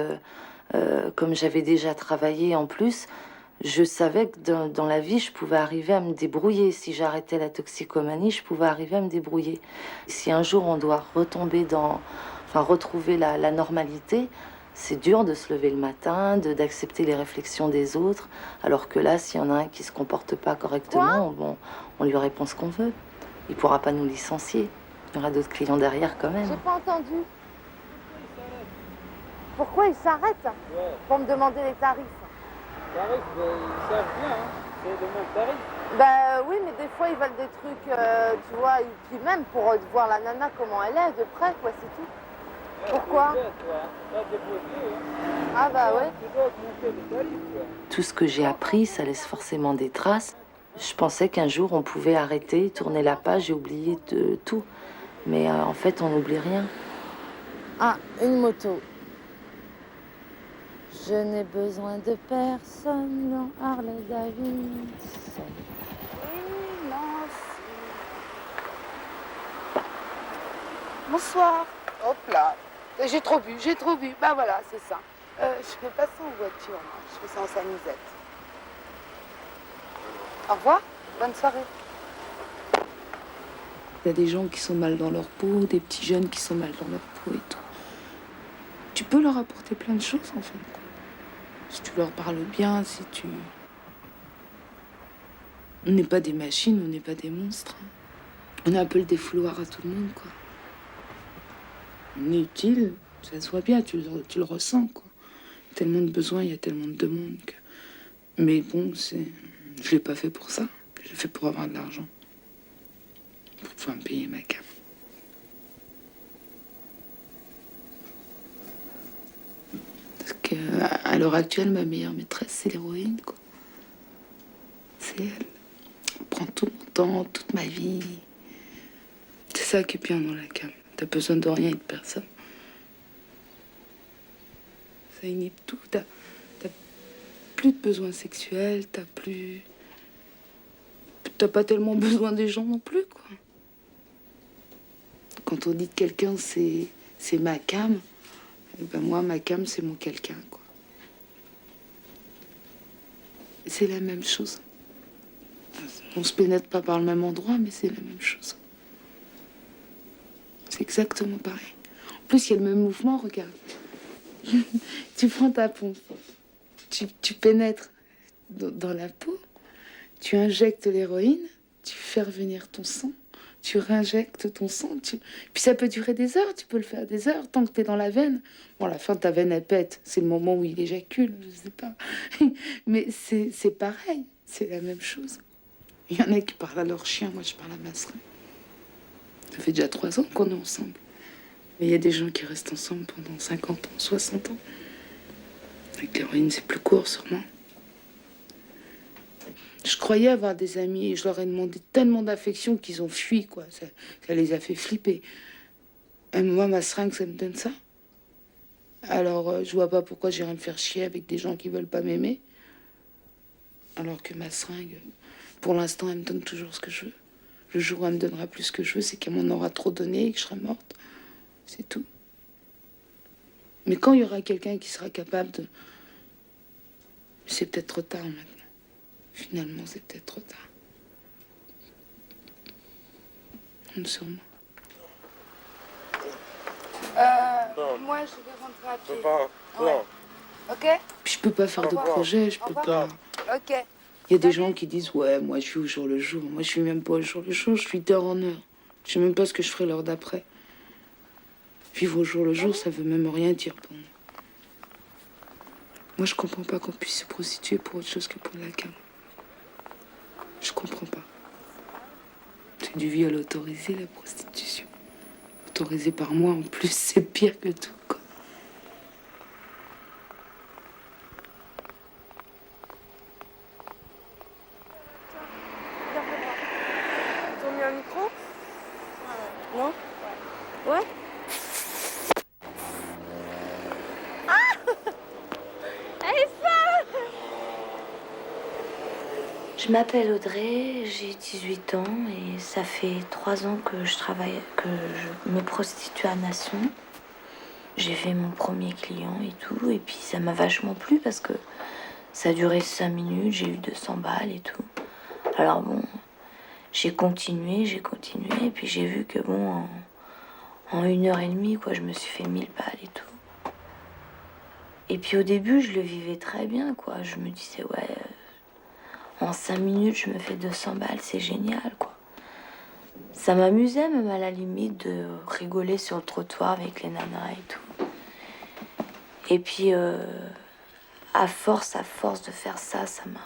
comme j'avais déjà travaillé en plus, je savais que dans la vie, je pouvais arriver à me débrouiller. Si j'arrêtais la toxicomanie, je pouvais arriver à me débrouiller. Si un jour on doit retrouver la normalité, c'est dur de se lever le matin, d'accepter les réflexions des autres. Alors que là, s'il y en a un qui se comporte pas correctement, on lui répond ce qu'on veut. Il pourra pas nous licencier. Il y aura d'autres clients derrière quand même. J'ai pas entendu. Pourquoi ils s'arrêtent pour me demander les tarifs? Tarif, ils savent bien, hein. C'est le même tarif. Oui, mais des fois ils veulent des trucs, tu vois, et puis même pour voir la nana comment elle est de près, quoi, c'est tout. Pourquoi? Ah ouais. Tu dois augmenter les tarifs, toi. Tout ce que j'ai appris, ça laisse forcément des traces. Je pensais qu'un jour on pouvait arrêter, tourner la page et oublier de tout. Mais en fait, on n'oublie rien. Ah, une moto. Je n'ai besoin de personne dans Harley Davidson. Bonsoir. Hop là. J'ai trop bu. Bah voilà, c'est ça. Je fais pas ça en voiture, moi. Je fais ça en sanisette. Au revoir. Bonne soirée. Il y a des gens qui sont mal dans leur peau, des petits jeunes qui sont mal dans leur peau et tout. Tu peux leur apporter plein de choses, en fait. Si tu leur parles bien, si tu... On n'est pas des machines, on n'est pas des monstres. On a un peu le défouloir à tout le monde, quoi. On est utile, ça se voit bien, tu le ressens, quoi. Il y a tellement de besoins, il y a tellement de demandes que... Mais bon, je l'ai pas fait pour ça. Je l'ai fait pour avoir de l'argent. Pour pouvoir me payer ma cam. Parce que, à l'heure actuelle, ma meilleure maîtresse, c'est l'héroïne, quoi. C'est elle. On prend tout mon temps, toute ma vie. C'est ça qui est bien dans la cam. T'as besoin de rien et de personne. Ça inhibe tout. T'as plus de besoins sexuels, t'as pas tellement besoin des gens non plus, quoi. Quand on dit que quelqu'un, c'est ma cam, moi, ma cam, c'est mon quelqu'un, quoi. C'est la même chose. On se pénètre pas par le même endroit, mais c'est la même chose. C'est exactement pareil. En plus, il y a le même mouvement, regarde. Tu prends ta pompe, tu pénètres dans la peau, tu injectes l'héroïne, tu fais revenir ton sang, tu réinjectes ton sang. Puis ça peut durer des heures, tu peux le faire des heures, tant que t'es dans la veine. Bon, à la fin, ta veine, elle pète. C'est le moment où il éjacule, je sais pas. Mais c'est pareil, c'est la même chose. Il y en a qui parlent à leur chien, moi je parle à ma sœur. Ça fait déjà 3 ans qu'on est ensemble. Mais il y a des gens qui restent ensemble pendant 50 ans, 60 ans. Avec l'héroïne, c'est plus court, sûrement. Je croyais avoir des amis et je leur ai demandé tellement d'affection qu'ils ont fui, quoi. Ça les a fait flipper. Et moi, ma seringue, ça me donne ça. Alors, je vois pas pourquoi j'irais me faire chier avec des gens qui veulent pas m'aimer. Alors que ma seringue, pour l'instant, elle me donne toujours ce que je veux. Le jour où elle me donnera plus ce que je veux, c'est qu'elle m'en aura trop donné et que je serai morte. C'est tout. Mais quand il y aura quelqu'un qui sera capable de... C'est peut-être trop tard maintenant. Finalement, c'est peut-être trop tard. Sûrement. Moi, je vais rentrer à pied. Non. Ok? Puis je peux pas faire de projet, je peux pas... Ok. Il y a des gens qui disent, ouais, moi, je vis au jour le jour. Moi, je vis même pas au jour le jour, je suis d'heure en heure. Je sais même pas ce que je ferai l'heure d'après. Vivre au jour le jour, ça veut même rien dire pour moi. Moi, je comprends pas qu'on puisse se prostituer pour autre chose que pour de la cam. Je comprends pas. C'est du viol autorisé, la prostitution. Autorisé par moi, en plus, c'est pire que tout, quoi. Ils ont mis un micro? Non? Ouais? Je m'appelle Audrey, j'ai 18 ans et ça fait 3 ans que je travaille, que je me prostitue à Nation. J'ai fait mon premier client et tout, et puis ça m'a vachement plu parce que ça a duré 5 minutes, j'ai eu 200 balles et tout. Alors bon, j'ai continué, et puis j'ai vu que bon, en 1h30, quoi, je me suis fait 1000 balles et tout. Et puis au début, je le vivais très bien, quoi. Je me disais, ouais, en 5 minutes, je me fais 200 balles, c'est génial, quoi. Ça m'amusait même à la limite de rigoler sur le trottoir avec les nanas et tout. Et puis, à force de faire ça, ça m'a...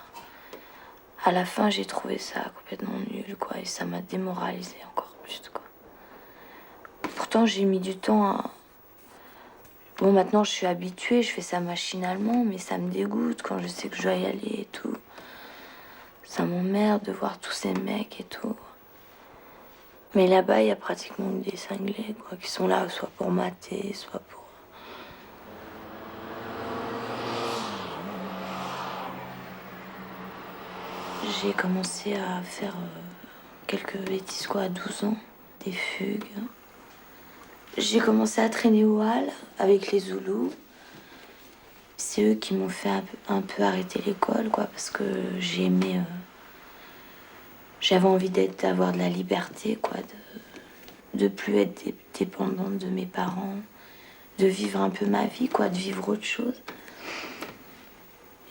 À la fin, j'ai trouvé ça complètement nul, quoi. Et ça m'a démoralisé encore plus, quoi. Pourtant, j'ai mis du temps à... Bon, maintenant, je suis habituée, je fais ça machinalement, mais ça me dégoûte quand je sais que je dois y aller et tout. Ça m'emmerde de voir tous ces mecs et tout. Mais là-bas, il y a pratiquement que des cinglés, quoi, qui sont là soit pour mater, soit pour... J'ai commencé à faire quelques bêtises, quoi, à 12 ans. Des fugues. J'ai commencé à traîner au hall avec les Zoulous. C'est eux qui m'ont fait un peu arrêter l'école, quoi, parce que j'ai aimé... J'avais envie d'avoir de la liberté, quoi, de plus être dépendante de mes parents, de vivre un peu ma vie, quoi, de vivre autre chose.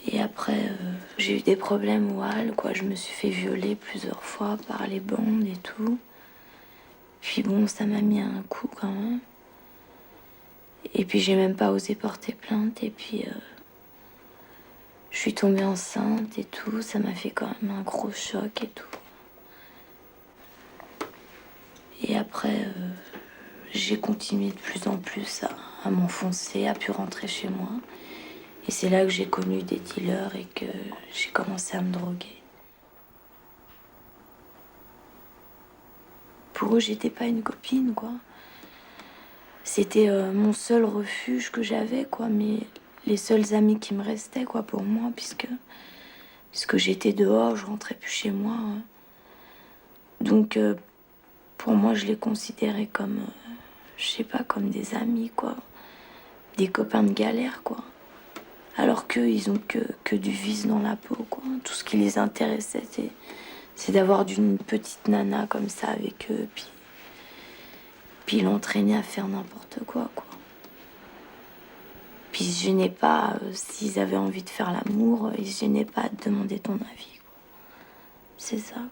Et après, j'ai eu des problèmes au hall, quoi. Je me suis fait violer plusieurs fois par les bandes et tout. Puis bon, ça m'a mis un coup quand même. Et puis j'ai même pas osé porter plainte. Et puis je suis tombée enceinte et tout. Ça m'a fait quand même un gros choc et tout. Et après, j'ai continué de plus en plus à m'enfoncer, à plus rentrer chez moi. Et c'est là que j'ai connu des dealers et que j'ai commencé à me droguer. Pour eux, j'étais pas une copine, quoi. C'était mon seul refuge que j'avais, quoi. Mais les seuls amis qui me restaient, quoi, pour moi, puisque j'étais dehors, je rentrais plus chez moi. Donc, pour moi, je les considérais comme, je sais pas, comme des amis, quoi. Des copains de galère, quoi. Alors qu'eux, ils ont que du vice dans la peau, quoi. Tout ce qui les intéressait, c'est d'avoir d'une petite nana comme ça avec eux, puis l'entraîner à faire n'importe quoi, quoi. Puis ils se gênaient pas, s'ils avaient envie de faire l'amour, ils se gênaient pas de demander ton avis, quoi. C'est ça, quoi.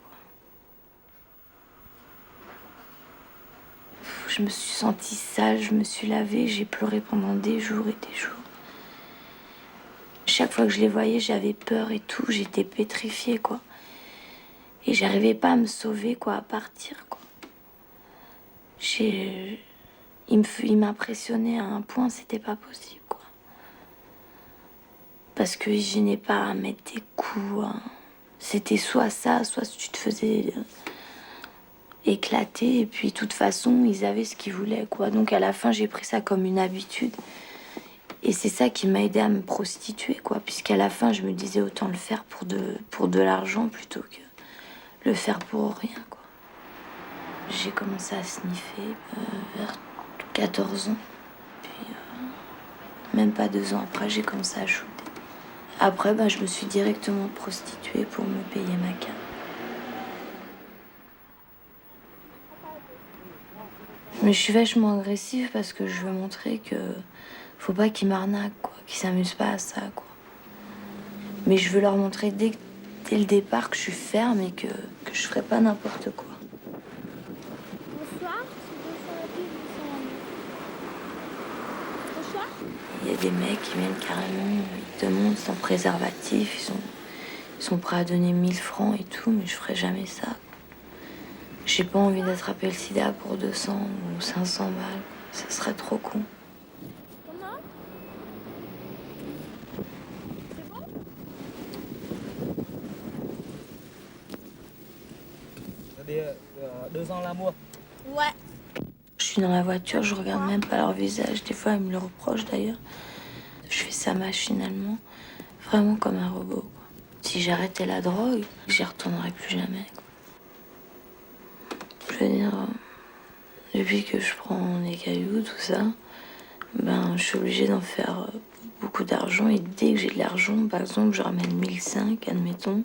Je me suis sentie sale, je me suis lavée, j'ai pleuré pendant des jours et des jours. Chaque fois que je les voyais, j'avais peur et tout, j'étais pétrifiée, quoi. Et j'arrivais pas à me sauver, quoi, à partir, quoi. Il m'impressionnait à un point, c'était pas possible, quoi. Parce qu'il gênait pas à mettre des coups, C'était soit ça, soit tu te faisais éclater. Et puis, de toute façon, ils avaient ce qu'ils voulaient, quoi. Donc, à la fin, j'ai pris ça comme une habitude. Et c'est ça qui m'a aidé à me prostituer, quoi. Puisqu'à la fin, je me disais autant le faire pour de l'argent plutôt que le faire pour rien, quoi. J'ai commencé à sniffer vers 14 ans. Puis, même pas 2 ans après, j'ai commencé à shooter. Après, je me suis directement prostituée pour me payer ma carte. Mais je suis vachement agressive parce que je veux montrer que faut pas qu'ils m'arnaquent, quoi, qu'ils s'amusent pas à ça, quoi. Mais je veux leur montrer dès le départ que je suis ferme et que je ferai pas n'importe quoi. Bonsoir, bonsoir. Il y a des mecs qui viennent carrément, ils te montrent sans préservatif, ils sont prêts à donner 1000 francs et tout, mais je ferai jamais ça. J'ai pas envie d'attraper le sida pour 200 ou 500 balles. Ça serait trop con. Comment? C'est bon? Dia 2 ans l'amour. Ouais. Je suis dans la voiture, je regarde même pas leur visage. Des fois, ils me le reprochent d'ailleurs. Je fais ça machinalement, vraiment comme un robot, quoi. Si j'arrêtais la drogue, j'y retournerais plus jamais, quoi. Je veux dire, depuis que je prends des cailloux, tout ça, je suis obligée d'en faire beaucoup d'argent. Et dès que j'ai de l'argent, par exemple, je ramène 1005, admettons.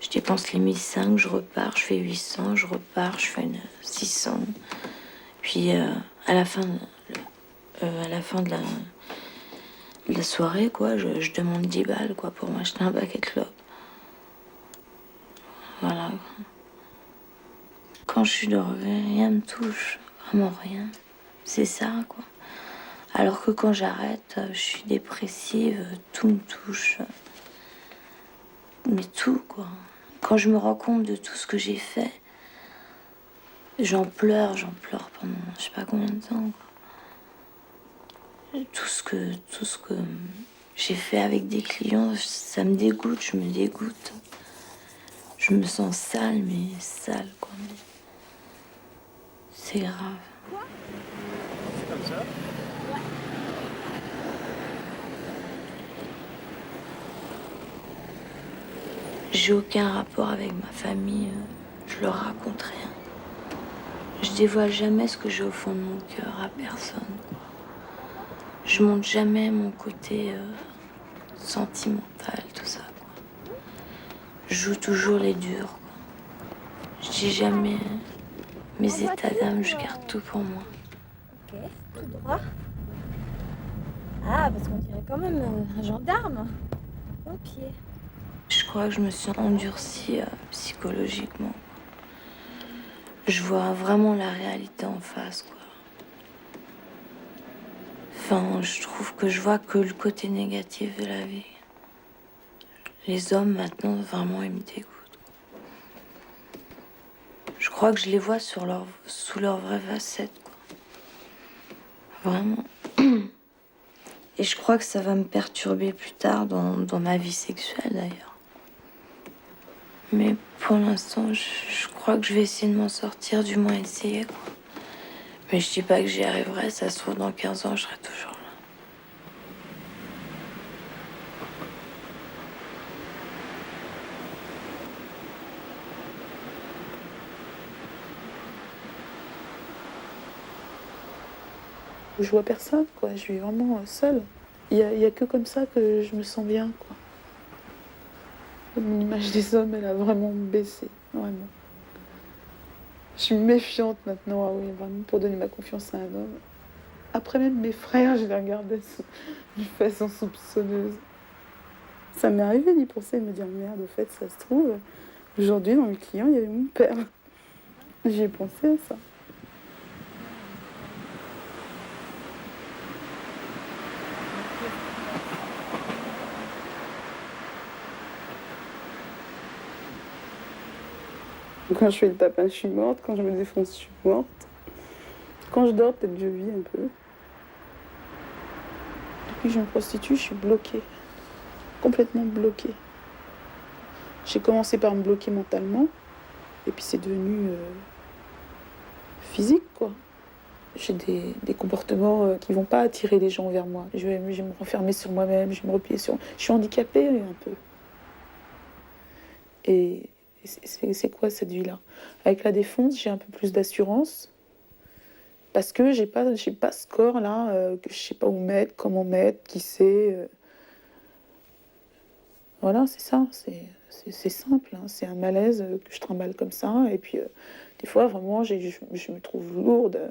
Je dépense les 1005, je repars, je fais 800, je repars, je fais 600. Puis à la fin de la soirée, quoi, je demande 10 balles, quoi, pour m'acheter un paquet de clopes. Voilà. Quand je suis dorée, rien me touche, vraiment rien. C'est ça, quoi. Alors que quand j'arrête, je suis dépressive, tout me touche. Mais tout, quoi. Quand je me rends compte de tout ce que j'ai fait, j'en pleure pendant je sais pas combien de temps, quoi. Tout ce que j'ai fait avec des clients, ça me dégoûte, je me dégoûte. Je me sens sale, mais sale, quoi. C'est grave. C'est comme ça. J'ai aucun rapport avec ma famille, je leur raconte rien. Je dévoile jamais ce que j'ai au fond de mon cœur à personne, quoi. Je montre jamais mon côté sentimental, tout ça, quoi. Je joue toujours les durs, quoi. Je dis jamais mes états d'âme, je garde tout pour moi. Ok, tout droit. Ah, parce qu'on dirait quand même un gendarme. Pompier. Je crois que je me suis endurcie psychologiquement. Je vois vraiment la réalité en face, quoi. Enfin, je trouve que je vois que le côté négatif de la vie. Les hommes, maintenant, vraiment, ils me dégoûtent. Je crois que je les vois sous leur vraie facette, quoi. Vraiment. Et je crois que ça va me perturber plus tard dans ma vie sexuelle, d'ailleurs. Mais pour l'instant, je crois que je vais essayer de m'en sortir, du moins essayer, quoi. Mais je dis pas que j'y arriverai, ça se trouve dans 15 ans, je serai toujours là. Je vois personne, quoi. Je suis vraiment seule. Il y a que comme ça que je me sens bien, quoi. L'image des hommes, elle a vraiment baissé, vraiment. Je suis méfiante maintenant, ah oui, vraiment, pour donner ma confiance à un homme. Après même mes frères, je les regardais d'une façon soupçonneuse. Ça m'est arrivé d'y penser, de me dire merde, au fait, ça se trouve, aujourd'hui, dans mes clients, il y avait mon père. J'y ai pensé à ça. Quand je fais le tapin, je suis morte. Quand je me défonce, je suis morte. Quand je dors, peut-être je vis un peu. Depuis que je me prostitue, je suis bloquée. Complètement bloquée. J'ai commencé par me bloquer mentalement, et puis c'est devenu physique, quoi. J'ai des comportements qui vont pas attirer les gens vers moi. Je vais me renfermer sur moi-même, je vais me replier sur... Je suis handicapée un peu. Et c'est quoi cette vie-là? Avec la défonce, j'ai un peu plus d'assurance. Parce que j'ai pas ce corps-là, que je sais pas où mettre, comment mettre, qui c'est. Voilà, c'est ça. C'est simple, hein. C'est un malaise que je trimballe comme ça. Et puis, des fois, vraiment, je me trouve lourde.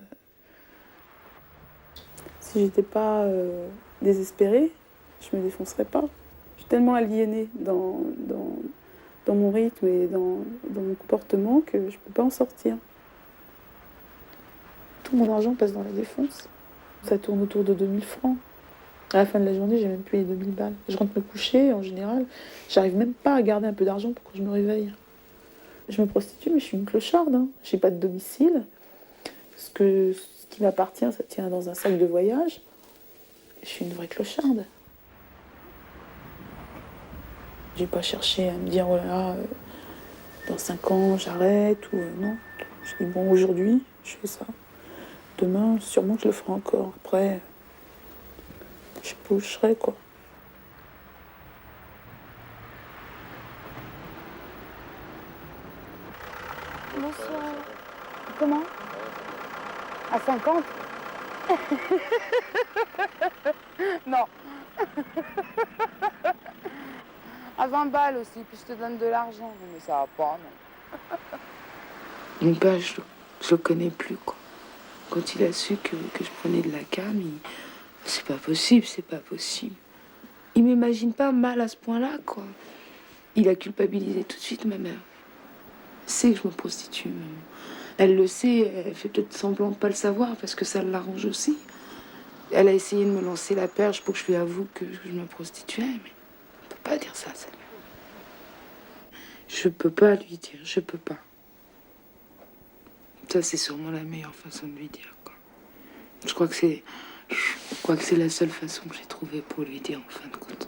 Si j'étais pas désespérée, je me défoncerais pas. Je suis tellement aliénée dans mon rythme et dans mon comportement que je peux pas en sortir. Tout mon argent passe dans la défonce. Ça tourne autour de 2000 francs. À la fin de la journée, j'ai même plus les 2000 balles. Je rentre me coucher, en général, j'arrive même pas à garder un peu d'argent pour que je me réveille. Je me prostitue, mais je suis une clocharde, hein. J'ai pas de domicile. Ce qui m'appartient, ça tient dans un sac de voyage. Je suis une vraie clocharde. J'ai pas cherché à me dire, oh là là, dans 5 ans, j'arrête, ou non. Je dis, bon, aujourd'hui, je fais ça. Demain, sûrement que je le ferai encore. Après, je sais pas où je serai, quoi. Bonsoir. Comment? À 50? Non. À 20 balles aussi, puis je te donne de l'argent. Mais ça va pas, non. Mon père, je le connais plus, quoi. Quand il a su que je prenais de la cam, c'est pas possible, c'est pas possible. Il m'imagine pas mal à ce point-là, quoi. Il a culpabilisé tout de suite ma mère. Elle sait que je me prostitue, même. Elle le sait, elle fait peut-être semblant de pas le savoir parce que ça l'arrange aussi. Elle a essayé de me lancer la perche pour que je lui avoue que je me prostituais, mais on peut pas dire ça, ça. Je peux pas lui dire, je peux pas. Ça, c'est sûrement la meilleure façon de lui dire, quoi. Je crois que c'est la seule façon que j'ai trouvée pour lui dire, en fin de compte.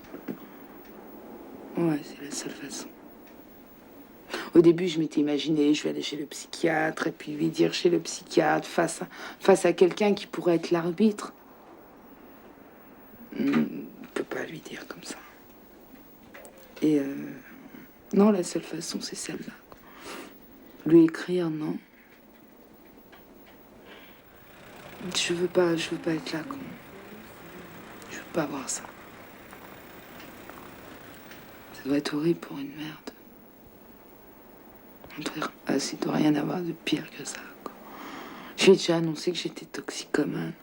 Ouais, c'est la seule façon. Au début, je m'étais imaginé, je vais aller chez le psychiatre, et puis lui dire chez le psychiatre, face à quelqu'un qui pourrait être l'arbitre. On ne peut pas lui dire comme ça. Et non, la seule façon, c'est celle-là, quoi. Lui écrire, non. Je veux pas être là, quoi. Je veux pas voir ça. Ça doit être horrible pour une mère ça doit rien avoir de pire que ça, quoi. J'ai déjà annoncé que j'étais toxicomane.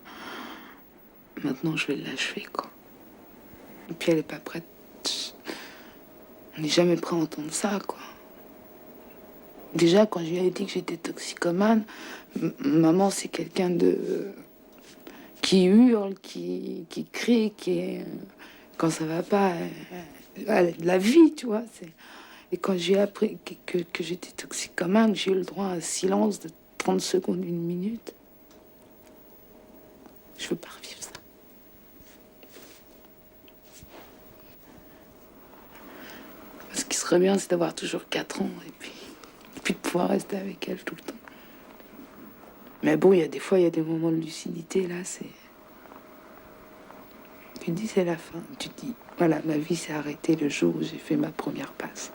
Maintenant, je vais l'achever, quoi. Et puis, elle est pas prête. On n'est jamais prêt à entendre ça, quoi. Déjà, quand je lui ai dit que j'étais toxicomane, maman, c'est quelqu'un qui hurle, qui crie, quand ça va pas, elle a de la vie, tu vois. Et quand j'ai appris que j'étais toxicomane, j'ai eu le droit à un silence de 30 secondes, 1 minute. Je veux pas revivre ça. Ce qui serait bien, c'est d'avoir toujours 4 ans et puis de pouvoir rester avec elle tout le temps. Mais bon, il y a des moments de lucidité, là, c'est... Tu te dis, c'est la fin. Tu te dis, voilà, ma vie s'est arrêtée le jour où j'ai fait ma première passe.